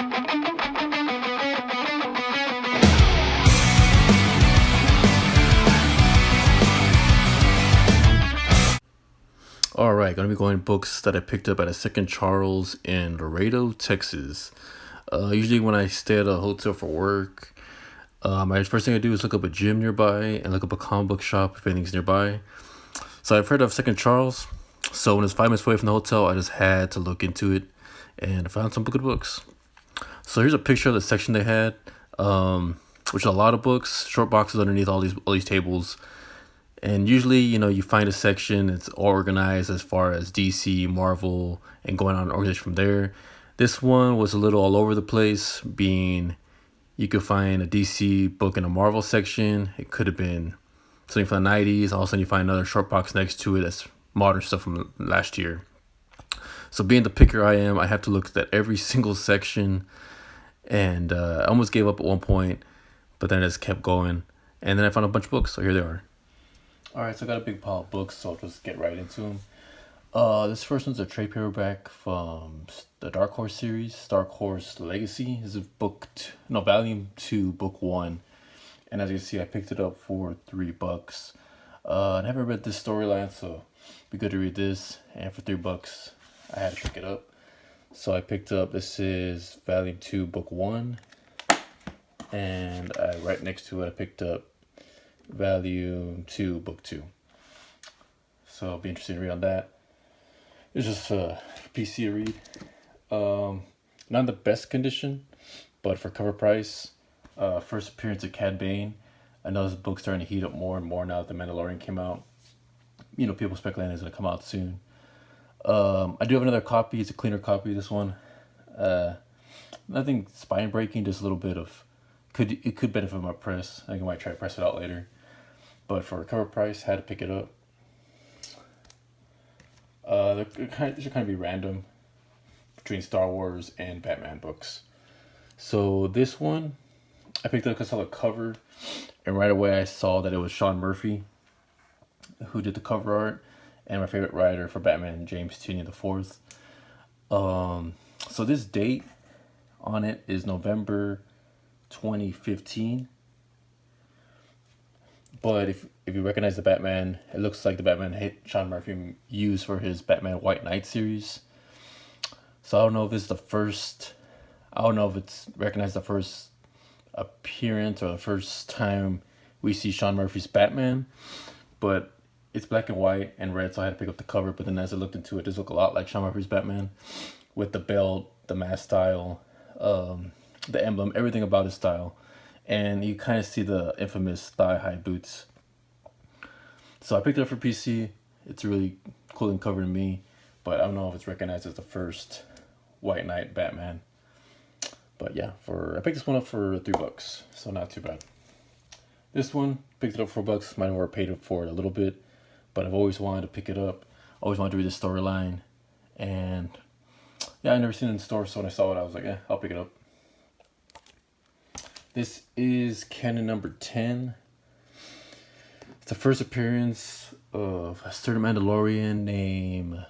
All right, gonna be going books that I picked up at a Second Charles in Laredo, Texas. Usually when I stay at a hotel for work, my first thing I do is look up a gym nearby and look up a comic book shop if anything's nearby. So I've heard of Second Charles. So when it's 5 minutes away from the hotel, I just had to look into it, and I found some good books. So here's a picture of the section they had, which is a lot of books, short boxes underneath all these tables. And usually, you find a section, it's organized as far as DC, Marvel, and going on an organization from there. This one was a little all over the place, being you could find a DC book in a Marvel section. It could have been something from the 90s. All of a sudden, you find another short box next to it that's modern stuff from last year. So being the picker I am, I have to look at every single section. And I almost gave up at one point, but then I just kept going. And then I found a bunch of books, so here they are. All right, so I got a big pile of books, so I'll just get right into them. This first one's a trade paperback from the Dark Horse series, Dark Horse Legacy. This is volume 2, book 1. And as you can see, I picked it up for $3. I never read this storyline, so it'd be good to read this. And for $3, I had to pick it up. So I picked up, this is volume 2, book 1. And right next to it, I picked up volume 2, book 2. So it'll be interesting to read on that. It's just a PC to read. Not in the best condition, but for cover price. First appearance of Cad Bane. I know this book's starting to heat up more and more now that The Mandalorian came out. People speculating it's going to come out soon. I do have another copy. It's a cleaner copy, this one. Nothing spine breaking, just a little bit of... It could benefit my press. I think I might try to press it out later. But for a cover price, had to pick it up. These are kind of be random between Star Wars and Batman books. So this one, I picked up because I saw the cover, and right away I saw that it was Sean Murphy who did the cover art, and my favorite writer for Batman, James Tynion IV. So this date on it is November 2015. But if you recognize the Batman, it looks like the Batman Sean Murphy used for his Batman White Knight series. So I don't know if it's recognized the first appearance or the first time we see Sean Murphy's Batman. But it's black and white and red, so I had to pick up the cover. But then as I looked into it, it does look a lot like Sean Murphy's Batman, with the belt, the mask style, the emblem, everything about his style. And you kind of see the infamous thigh-high boots. So I picked it up for PC. It's really cool and cover to me, but I don't know if it's recognized as the first White Knight Batman. But yeah, I picked this one up for $3, so not too bad. This one, picked it up for $4. Might have already paid for it a little bit, but I've always wanted to pick it up. Always wanted to read the storyline, and yeah, I never seen it in the store, so when I saw it, I was like, I'll pick it up. This is canon number 10. It's the first appearance of a certain Mandalorian named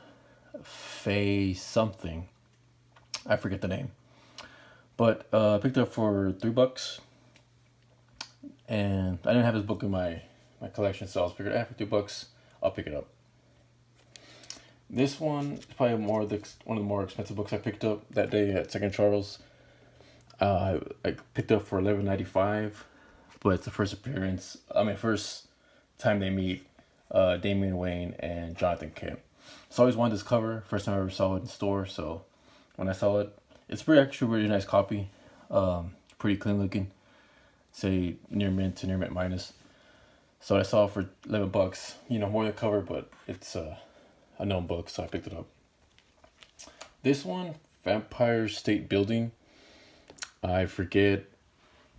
Faye something. I forget the name. But I picked it up for $3. And I didn't have this book in my collection, so I was figured, for $2, I'll pick it up. This one is probably one of the more expensive books I picked up that day at Second Charles. I picked up for $11.95, but it's the first time they meet Damian Wayne and Jonathan Kent. So I always wanted this cover, first time I ever saw it in store, so when I saw it, it's actually really nice copy, pretty clean looking, say near mint to near mint minus. So I saw it for $11, more than the cover, but it's a known book, so I picked it up. This one, Vampire State Building. I forget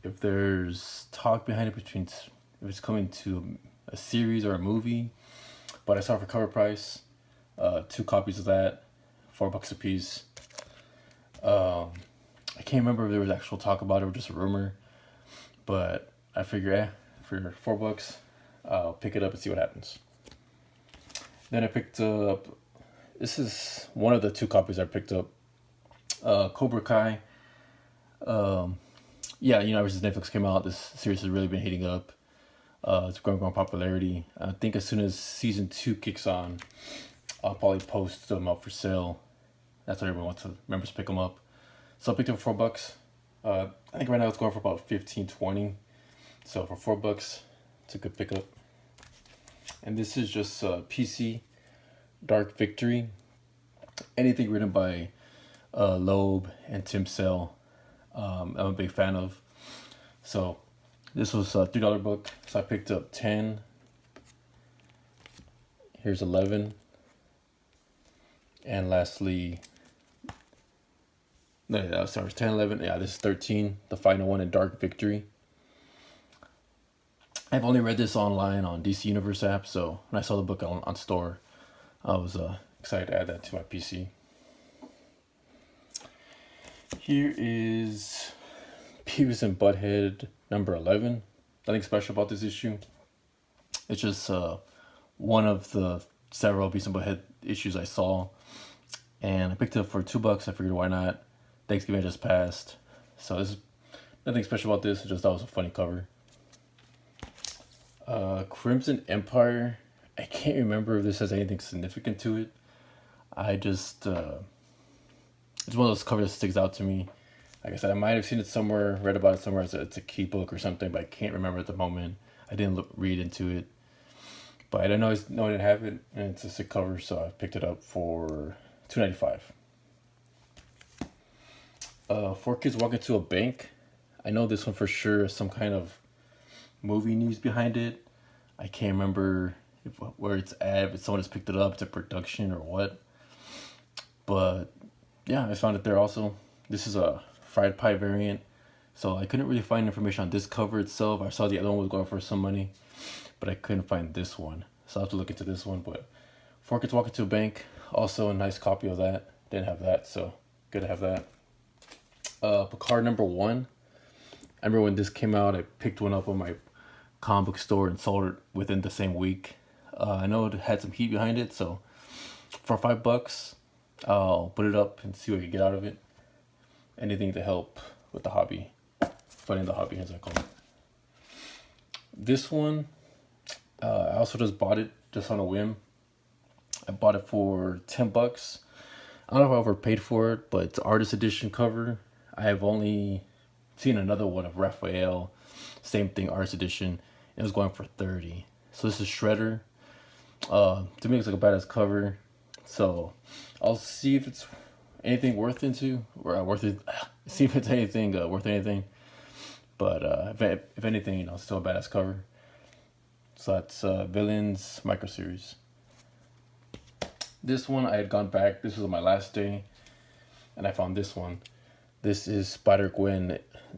if there's talk behind it if it's coming to a series or a movie, but I saw it for cover price. 2 copies of that, $4 a piece. I can't remember if there was actual talk about it or just a rumor, but I figure, for $4, I'll pick it up and see what happens. Then I picked up, this is one of the 2 copies I picked up, Cobra Kai. Yeah, ever since Netflix came out, this series has really been heating up. It's growing popularity. I think as soon as season 2 kicks on, I'll probably post them up for sale. That's what everyone wants to members pick them up. So I picked them for $4. I think right now it's going for about 15, 20. So for $4, it's a good pickup. And this is just PC Dark Victory. Anything written by Loeb and Tim Sale, I'm a big fan of. So this was a $3 book. So I picked up 10. Here's 11. And lastly, no, sorry, 10, 11. Yeah, this is 13, the final one in Dark Victory. I've only read this online on DC Universe app, so when I saw the book on store, I was excited to add that to my PC. Here is Beavis and Butthead number 11. Nothing special about this issue. It's just one of the several Beavis and Butthead issues I saw, and I picked it up for $2. I figured, why not? Thanksgiving just passed, so this is nothing special about this. I just thought it was a funny cover. Crimson Empire. I can't remember if this has anything significant to it. I just it's one of those covers that sticks out to me. Like I said, I might have seen it somewhere, read about it somewhere. It's a key book or something, but I can't remember at the moment. I didn't read into it, but I didn't know I didn't have it, and it's a sick cover, so I picked it up for $2.95. Four Kids Walk Into a Bank. I know this one for sure. Some kind of movie news behind it. I can't remember where it's at, if someone has picked it up, it's a production or what. But yeah, I found it there also. This is a fried pie variant, so I couldn't really find information on this cover itself. I saw the other one was going for some money, but I couldn't find this one, so I'll have to look into this one. But Four Kids Walk Into a Bank, also a nice copy of that. Didn't have that, so good to have that. Picard number 1. I remember when this came out, I picked one up on my comic book store and sold it within the same week. I know it had some heat behind it, so for $5, I'll put it up and see what I can get out of it. Anything to help with the hobby, funding the hobby, as I call it. This one, I also just bought it just on a whim. I bought it for $10. I don't know if I overpaid for it, but it's an artist edition cover. I have only seen another one of Raphael, same thing, artist edition. It was going for $30. So this is Shredder. To me, it's like a badass cover. So I'll see if it's anything worth into, or worth it. See if it's anything worth anything. But if anything, it's still a badass cover. So that's Villains Micro Series. This one I had gone back. This was my last day, and I found this one. This is Spider-Gwen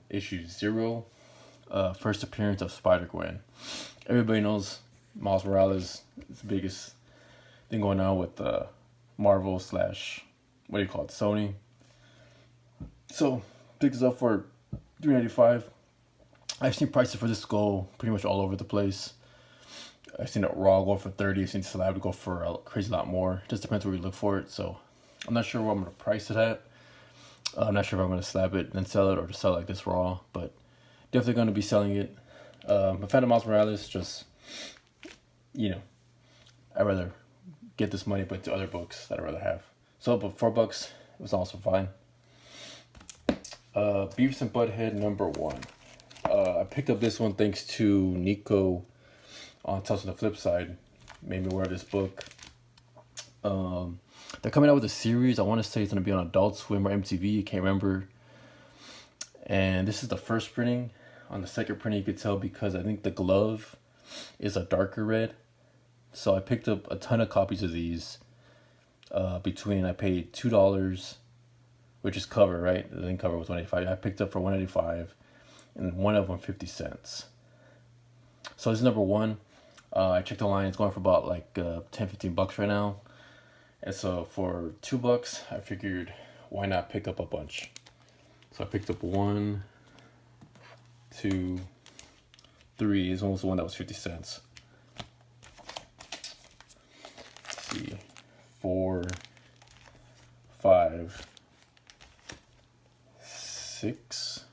issue 0. First appearance of Spider-Gwen. Everybody knows Miles Morales is the biggest thing going on with Marvel / Sony. So pick this up for $3.95. I've seen prices for this go pretty much all over the place. I've seen it raw go for $30. I've seen Slab go for a crazy lot more. Just depends where you look for it. So I'm not sure what I'm gonna price it at. I'm not sure if I'm gonna slab it and then sell it, or just sell it like this raw. But definitely gonna be selling it. I'm a fan of Miles Morales. Just I'd rather get this money put to other books that I'd rather have. So, but $4 it was also fine. Beavis and Butthead number 1. I picked up this one thanks to Nico on Tales from the Flip Side. Made me aware of this book. They're coming out with a series. I want to say it's going to be on Adult Swim or MTV. I can't remember. And this is the first printing. On the second printing, you could tell because I think the glove is a darker red. So I picked up a ton of copies of these. I paid $2, which is cover, right? The link cover was $1.85. I picked up for $1.85, and one of them 50 cents. So this is number 1. I checked online. It's going for about like $10-15 right now. And so for $2, I figured, why not pick up a bunch? So I picked up 1, 2, 3. Is almost the one that was 50 cents. Let's see, 4, 5, 6,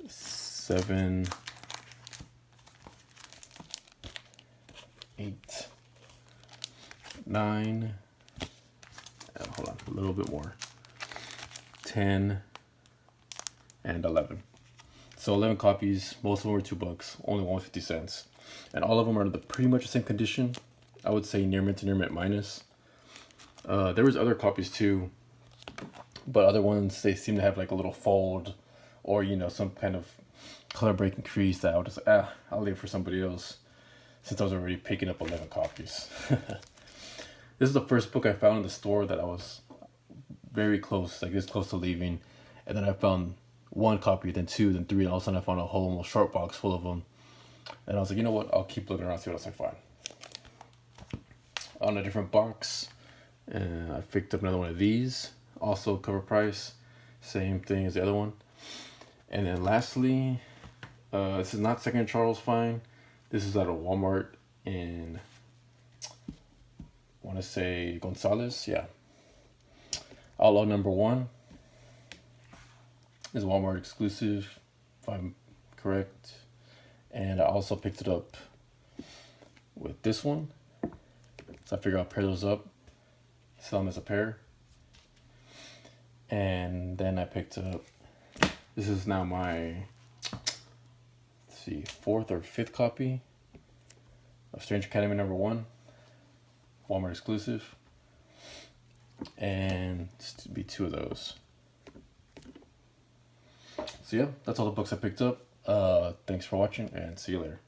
7, 8, 9, hold on, a little bit more, 10, and 11. So 11 copies, most of them were $2, only 150 cents. And all of them are pretty much the same condition. I would say near mint to near mint minus. There was other copies too, but other ones, they seem to have like a little fold or, you know, some kind of color breaking crease that I would just, I'll leave for somebody else since I was already picking up 11 copies. This is the first book I found in the store that I was very close, like this close to leaving. And then I found 1 copy, then 2, then 3, and all of a sudden I found a whole almost short box full of them. And I was like, you know what, I'll keep looking around, see what else I find. On a different box, I picked up another one of these, also cover price, same thing as the other one. And then lastly, this is not Second Charles Fine. This is out of Walmart in, I want to say Gonzales, yeah. Outlaw number 1 is Walmart exclusive, if I'm correct. And I also picked it up with this one. So I figured I'll pair those up, sell them as a pair. And then I picked up, this is now my, let's see, 4th or 5th copy of Strange Academy number 1, Walmart exclusive. And it's to be 2 of those. So yeah, that's all the books I picked up. Thanks for watching and see you later.